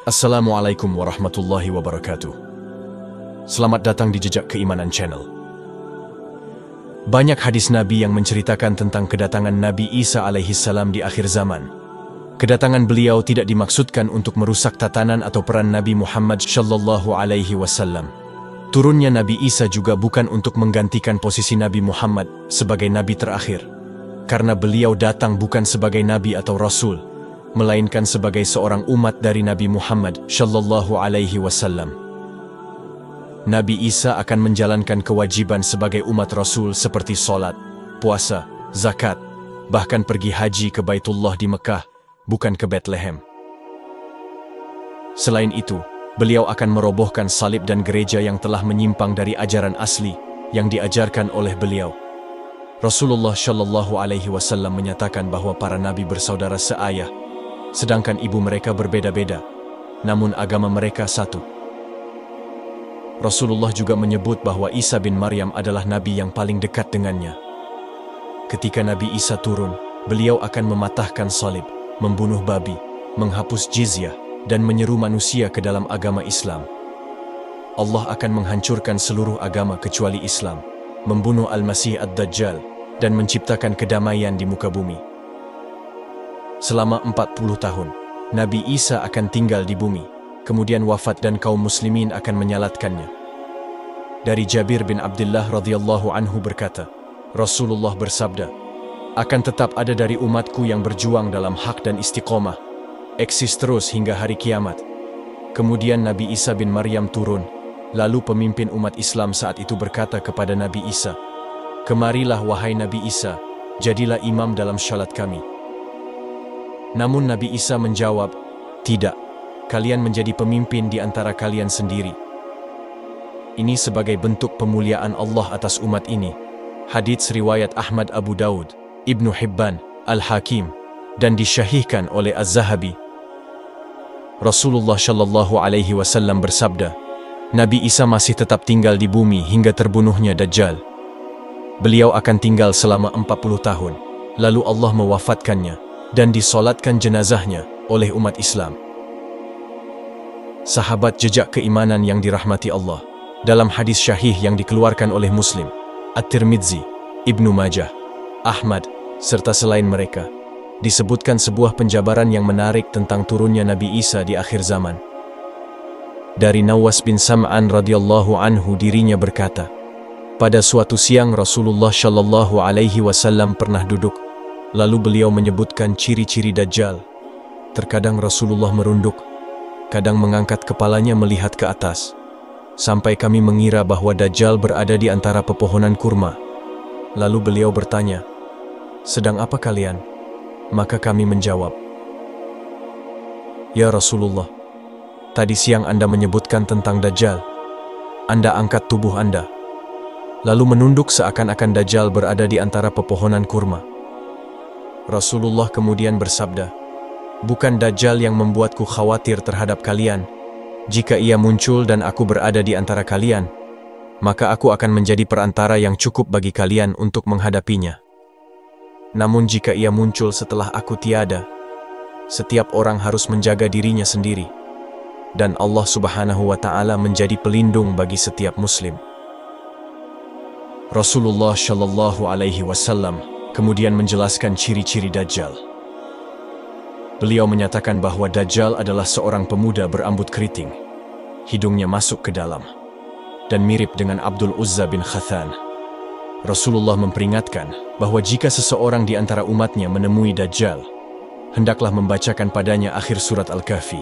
Assalamualaikum warahmatullahi wabarakatuh. Selamat datang di Jejak Keimanan Channel. Banyak hadis Nabi yang menceritakan tentang kedatangan Nabi Isa alaihissalam di akhir zaman. Kedatangan beliau tidak dimaksudkan untuk merusak tatanan atau peran Nabi Muhammad sallallahu alaihi wasallam. Turunnya Nabi Isa juga bukan untuk menggantikan posisi Nabi Muhammad sebagai Nabi terakhir. Karena beliau datang bukan sebagai Nabi atau Rasul, melainkan sebagai seorang umat dari Nabi Muhammad sallallahu alaihi wasallam. Nabi Isa akan menjalankan kewajiban sebagai umat Rasul seperti sholat, puasa, zakat, bahkan pergi haji ke Baitullah di Mekah, bukan ke Bethlehem. Selain itu, beliau akan merobohkan salib dan gereja yang telah menyimpang dari ajaran asli yang diajarkan oleh beliau. Rasulullah sallallahu alaihi wasallam menyatakan bahwa para nabi bersaudara seayah, sedangkan ibu mereka berbeda-beda, namun agama mereka satu. Rasulullah juga menyebut bahwa Isa bin Maryam adalah nabi yang paling dekat dengannya. Ketika Nabi Isa turun, beliau akan mematahkan salib, membunuh babi, menghapus jizyah, dan menyeru manusia ke dalam agama Islam. Allah akan menghancurkan seluruh agama kecuali Islam, membunuh Al-Masih Ad-Dajjal, dan menciptakan kedamaian di muka bumi. Selama 40 tahun, Nabi Isa akan tinggal di bumi, kemudian wafat dan kaum muslimin akan menyalatkannya. Dari Jabir bin Abdullah radhiyallahu anhu berkata, Rasulullah bersabda, akan tetap ada dari umatku yang berjuang dalam hak dan istiqomah, eksis terus hingga hari kiamat. Kemudian Nabi Isa bin Maryam turun, lalu pemimpin umat Islam saat itu berkata kepada Nabi Isa, "Kemarilah wahai Nabi Isa, jadilah imam dalam syalat kami." Namun Nabi Isa menjawab, "Tidak, kalian menjadi pemimpin di antara kalian sendiri." Ini sebagai bentuk pemuliaan Allah atas umat ini. Hadits riwayat Ahmad, Abu Daud, Ibnu Hibban, Al-Hakim, dan disyahihkan oleh Az-Zahabi. Rasulullah sallallahu alaihi wasallam bersabda, Nabi Isa masih tetap tinggal di bumi hingga terbunuhnya Dajjal. Beliau akan tinggal selama 40 tahun, lalu Allah mewafatkannya dan disolatkan jenazahnya oleh umat Islam. Sahabat Jejak Keimanan yang dirahmati Allah, dalam hadis syahih yang dikeluarkan oleh Muslim, At-Tirmidzi, Ibnu Majah, Ahmad, serta selain mereka, disebutkan sebuah penjabaran yang menarik tentang turunnya Nabi Isa di akhir zaman. Dari Nawas bin Sam'an radhiyallahu anhu, dirinya berkata, pada suatu siang Rasulullah sallallahu alaihi wasallam pernah duduk. Lalu beliau menyebutkan ciri-ciri Dajjal. Terkadang Rasulullah merunduk, kadang mengangkat kepalanya melihat ke atas, sampai kami mengira bahwa Dajjal berada di antara pepohonan kurma. Lalu beliau bertanya, "Sedang apa kalian?" Maka kami menjawab, "Ya Rasulullah, tadi siang Anda menyebutkan tentang Dajjal. Anda angkat tubuh Anda, lalu menunduk seakan-akan Dajjal berada di antara pepohonan kurma." Rasulullah kemudian bersabda, "Bukan Dajjal yang membuatku khawatir terhadap kalian. Jika ia muncul dan aku berada di antara kalian, maka aku akan menjadi perantara yang cukup bagi kalian untuk menghadapinya. Namun jika ia muncul setelah aku tiada, setiap orang harus menjaga dirinya sendiri, dan Allah Subhanahu wa Ta'ala menjadi pelindung bagi setiap muslim." Rasulullah Shallallahu alaihi wasallam kemudian menjelaskan ciri-ciri Dajjal. Beliau menyatakan bahwa Dajjal adalah seorang pemuda berambut keriting, hidungnya masuk ke dalam, dan mirip dengan Abdul Uzza bin Khathan. Rasulullah memperingatkan bahwa jika seseorang di antara umatnya menemui Dajjal, hendaklah membacakan padanya akhir surat Al-Kahfi.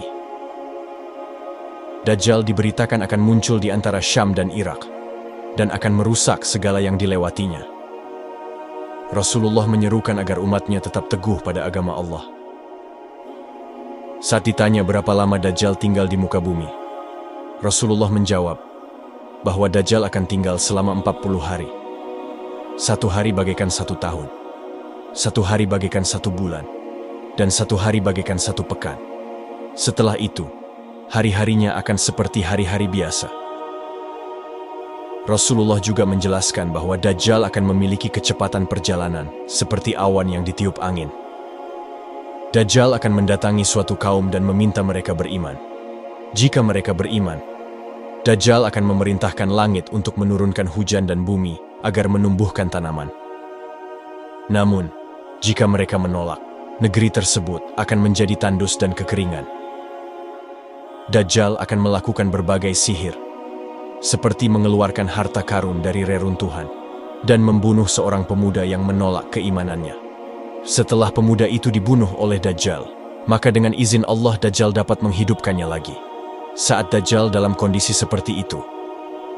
Dajjal diberitakan akan muncul di antara Syam dan Irak, dan akan merusak segala yang dilewatinya. Rasulullah menyerukan agar umatnya tetap teguh pada agama Allah. Saat ditanya berapa lama Dajjal tinggal di muka bumi, Rasulullah menjawab bahwa Dajjal akan tinggal selama 40 hari. 1 hari bagaikan 1 tahun, 1 hari bagaikan 1 bulan, dan 1 hari bagaikan 1 pekan. Setelah itu, hari-harinya akan seperti hari-hari biasa. Rasulullah juga menjelaskan bahwa Dajjal akan memiliki kecepatan perjalanan seperti awan yang ditiup angin. Dajjal akan mendatangi suatu kaum dan meminta mereka beriman. Jika mereka beriman, Dajjal akan memerintahkan langit untuk menurunkan hujan dan bumi agar menumbuhkan tanaman. Namun, jika mereka menolak, negeri tersebut akan menjadi tandus dan kekeringan. Dajjal akan melakukan berbagai sihir, seperti mengeluarkan harta karun dari reruntuhan dan membunuh seorang pemuda yang menolak keimanannya. Setelah pemuda itu dibunuh oleh Dajjal, maka dengan izin Allah Dajjal dapat menghidupkannya lagi. Saat Dajjal dalam kondisi seperti itu,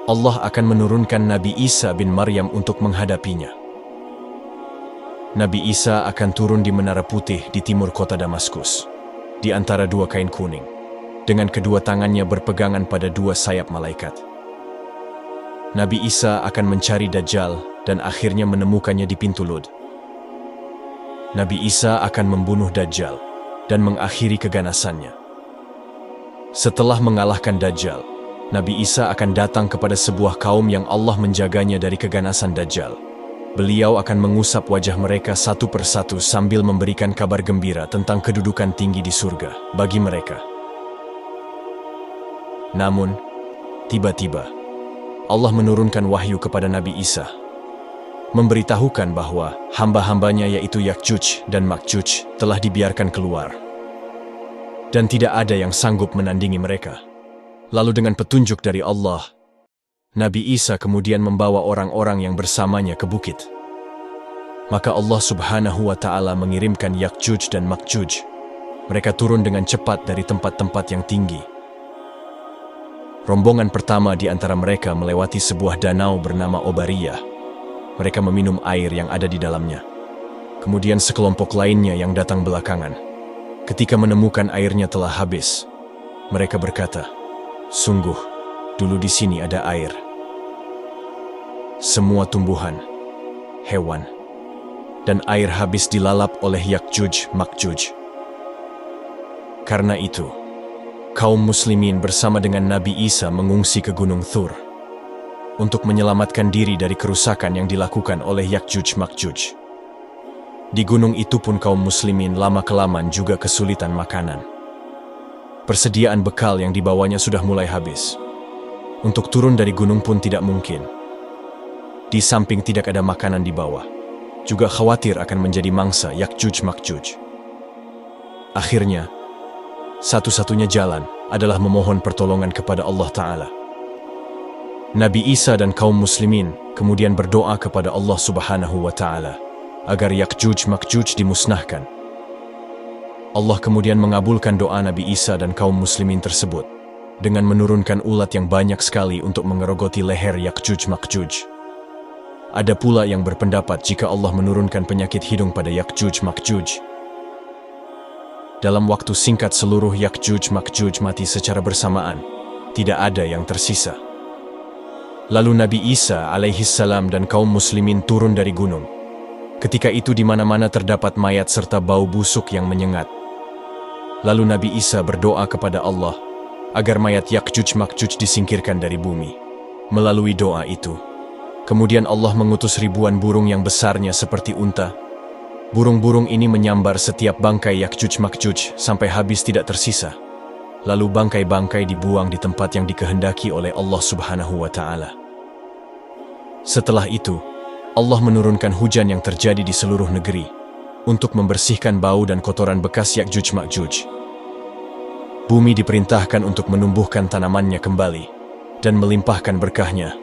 Allah akan menurunkan Nabi Isa bin Maryam untuk menghadapinya. Nabi Isa akan turun di Menara Putih di timur kota Damaskus, di antara dua kain kuning, dengan kedua tangannya berpegangan pada dua sayap malaikat. Nabi Isa akan mencari Dajjal dan akhirnya menemukannya di pintu Lud. Nabi Isa akan membunuh Dajjal dan mengakhiri keganasannya. Setelah mengalahkan Dajjal, Nabi Isa akan datang kepada sebuah kaum yang Allah menjaganya dari keganasan Dajjal. Beliau akan mengusap wajah mereka satu persatu sambil memberikan kabar gembira tentang kedudukan tinggi di surga bagi mereka. Namun, tiba-tiba, Allah menurunkan wahyu kepada Nabi Isa, memberitahukan bahwa hamba-hambanya yaitu Yakjuj dan Makjuj telah dibiarkan keluar. Dan tidak ada yang sanggup menandingi mereka. Lalu dengan petunjuk dari Allah, Nabi Isa kemudian membawa orang-orang yang bersamanya ke bukit. Maka Allah Subhanahu wa Ta'ala mengirimkan Yakjuj dan Makjuj. Mereka turun dengan cepat dari tempat-tempat yang tinggi. Rombongan pertama di antara mereka melewati sebuah danau bernama Obariyah. Mereka meminum air yang ada di dalamnya. Kemudian sekelompok lainnya yang datang belakangan. Ketika menemukan airnya telah habis, mereka berkata, "Sungguh, dulu di sini ada air." Semua tumbuhan, hewan, dan air habis dilalap oleh Yakjuj Makjuj. Karena itu, kaum muslimin bersama dengan Nabi Isa mengungsi ke Gunung Thur untuk menyelamatkan diri dari kerusakan yang dilakukan oleh Yakjuj Makjuj. Di gunung itu pun kaum muslimin lama-kelamaan juga kesulitan makanan. Persediaan bekal yang dibawanya sudah mulai habis. Untuk turun dari gunung pun tidak mungkin. Di samping tidak ada makanan di bawah, juga khawatir akan menjadi mangsa Yakjuj Makjuj. Akhirnya, satu-satunya jalan adalah memohon pertolongan kepada Allah Ta'ala. Nabi Isa dan kaum muslimin kemudian berdoa kepada Allah Subhanahu wa Ta'ala agar Yakjuj Makjuj dimusnahkan. Allah kemudian mengabulkan doa Nabi Isa dan kaum muslimin tersebut dengan menurunkan ulat yang banyak sekali untuk mengerogoti leher Yakjuj Makjuj. Ada pula yang berpendapat jika Allah menurunkan penyakit hidung pada Yakjuj Makjuj. Dalam waktu singkat seluruh Yakjuj Makjuj mati secara bersamaan, tidak ada yang tersisa. Lalu Nabi Isa alaihissalam dan kaum muslimin turun dari gunung. Ketika itu di mana-mana terdapat mayat serta bau busuk yang menyengat. Lalu Nabi Isa berdoa kepada Allah agar mayat Yakjuj Makjuj disingkirkan dari bumi. Melalui doa itu, kemudian Allah mengutus ribuan burung yang besarnya seperti unta. Burung-burung ini menyambar setiap bangkai Yakjuj Makjuj sampai habis tidak tersisa. Lalu bangkai-bangkai dibuang di tempat yang dikehendaki oleh Allah Subhanahu wa Ta'ala. Setelah itu, Allah menurunkan hujan yang terjadi di seluruh negeri untuk membersihkan bau dan kotoran bekas Yakjuj Makjuj. Bumi diperintahkan untuk menumbuhkan tanamannya kembali dan melimpahkan berkahnya.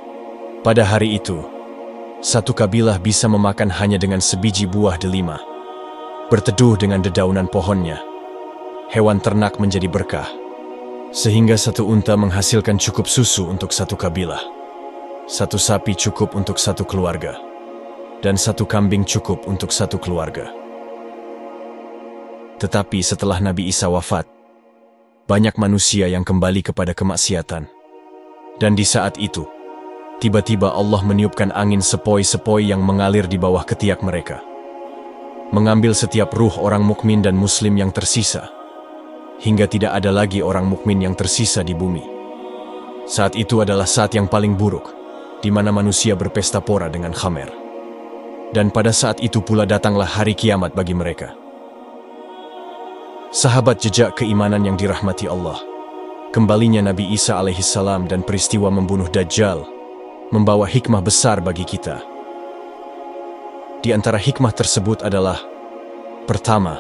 Pada hari itu, satu kabilah bisa memakan hanya dengan sebiji buah delima, berteduh dengan dedaunan pohonnya. Hewan ternak menjadi berkah, sehingga satu unta menghasilkan cukup susu untuk satu kabilah, satu sapi cukup untuk satu keluarga, dan satu kambing cukup untuk satu keluarga. Tetapi setelah Nabi Isa wafat, banyak manusia yang kembali kepada kemaksiatan. Dan di saat itu, tiba-tiba Allah meniupkan angin sepoi-sepoi yang mengalir di bawah ketiak mereka, mengambil setiap ruh orang mukmin dan muslim yang tersisa. hingga tidak ada lagi orang mukmin yang tersisa di bumi. Saat itu adalah saat yang paling buruk, di mana manusia berpesta pora dengan khamer. Dan pada saat itu pula datanglah hari kiamat bagi mereka. Sahabat jejak keimanan yang dirahmati Allah, kembalinya Nabi Isa alaihissalam dan peristiwa membunuh Dajjal membawa hikmah besar bagi kita. Di antara hikmah tersebut adalah: pertama,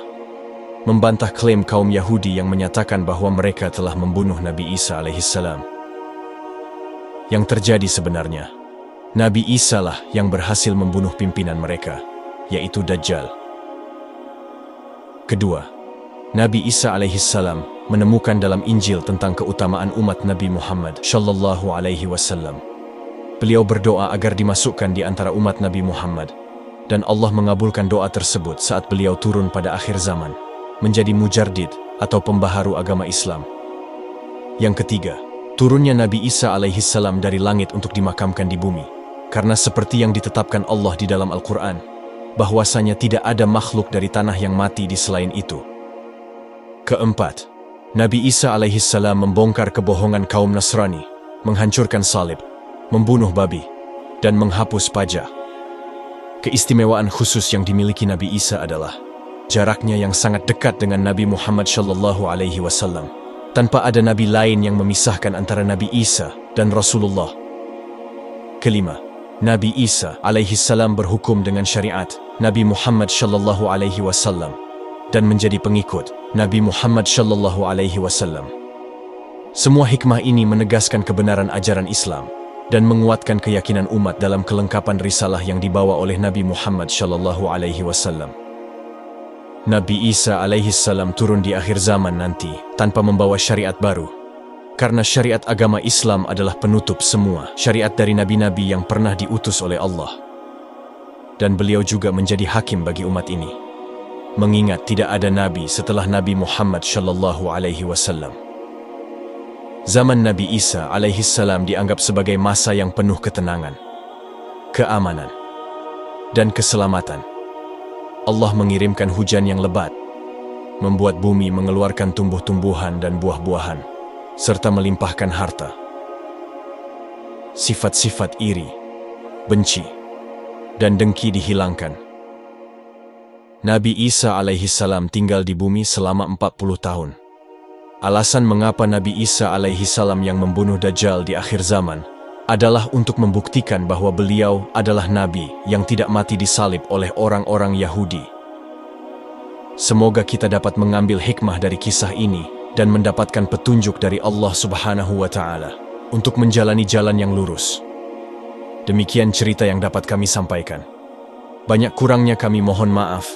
membantah klaim kaum Yahudi yang menyatakan bahwa mereka telah membunuh Nabi Isa alaihissalam. Yang terjadi sebenarnya, Nabi Isa lah yang berhasil membunuh pimpinan mereka, yaitu Dajjal. Kedua, Nabi Isa alaihissalam menemukan dalam Injil tentang keutamaan umat Nabi Muhammad sallallahu alaihi wasallam. Beliau berdoa agar dimasukkan di antara umat Nabi Muhammad, dan Allah mengabulkan doa tersebut saat beliau turun pada akhir zaman, menjadi mujaddid atau pembaharu agama Islam. Yang ketiga, turunnya Nabi Isa alaihissalam dari langit untuk dimakamkan di bumi, karena seperti yang ditetapkan Allah di dalam Al-Quran, bahwasanya tidak ada makhluk dari tanah yang mati di selain itu. Keempat, Nabi Isa alaihissalam membongkar kebohongan kaum Nasrani, menghancurkan salib, membunuh babi, dan menghapus pajak. Keistimewaan khusus yang dimiliki Nabi Isa adalah jaraknya yang sangat dekat dengan Nabi Muhammad sallallahu alaihi wasallam, tanpa ada nabi lain yang memisahkan antara Nabi Isa dan Rasulullah. Kelima, Nabi Isa alaihissalam berhukum dengan syariat Nabi Muhammad sallallahu alaihi wasallam dan menjadi pengikut Nabi Muhammad sallallahu alaihi wasallam. Semua hikmah ini menegaskan kebenaran ajaran Islam dan menguatkan keyakinan umat dalam kelengkapan risalah yang dibawa oleh Nabi Muhammad sallallahu alaihi wasallam. Nabi Isa alaihissalam turun di akhir zaman nanti tanpa membawa syariat baru, karena syariat agama Islam adalah penutup semua syariat dari nabi-nabi yang pernah diutus oleh Allah. Dan beliau juga menjadi hakim bagi umat ini, mengingat tidak ada nabi setelah Nabi Muhammad sallallahu alaihi wasallam. Zaman Nabi Isa alaihissalam dianggap sebagai masa yang penuh ketenangan, keamanan, dan keselamatan. Allah mengirimkan hujan yang lebat, membuat bumi mengeluarkan tumbuh-tumbuhan dan buah-buahan, serta melimpahkan harta. Sifat-sifat iri, benci, dan dengki dihilangkan. Nabi Isa alaihissalam tinggal di bumi selama 40 tahun. Alasan mengapa Nabi Isa alaihissalam yang membunuh Dajjal di akhir zaman adalah untuk membuktikan bahwa beliau adalah nabi yang tidak mati disalib oleh orang-orang Yahudi. Semoga kita dapat mengambil hikmah dari kisah ini dan mendapatkan petunjuk dari Allah Subhanahu wa Ta'ala untuk menjalani jalan yang lurus. Demikian cerita yang dapat kami sampaikan. Banyak kurangnya kami mohon maaf.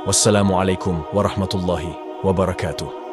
Wassalamualaikum warahmatullahi wabarakatuh.